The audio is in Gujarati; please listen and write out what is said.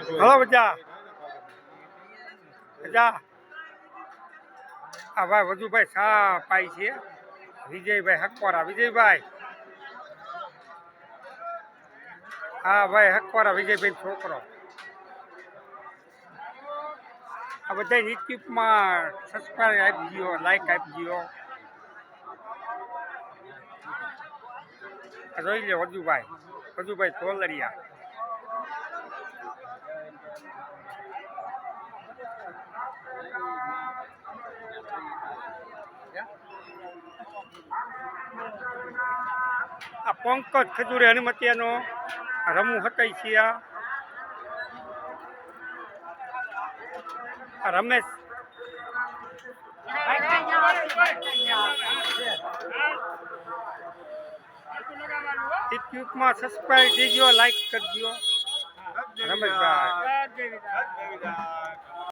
હલો બધા બધા આ ભાઈ વધુભાઈ સા પાઈ છે વિજયભાઈ હકવારા વિજયભાઈ હા ભાઈ હકવારા વિજયભાઈ છોકરો આ બધા યુટ્યુબમાં સબસ્ક્રાઈબ આપજો લાઈક આપજો જોઈ લે વધુભાઈ તોલરિયા આ પંકજ ખજૂરી હનુમતિયાનો રમુ હતાઈ છે આ રમેશ યુટ્યુબમાં સબસ્ક્રાઈબ દેજો લાઈક કરજો રમેશભાઈ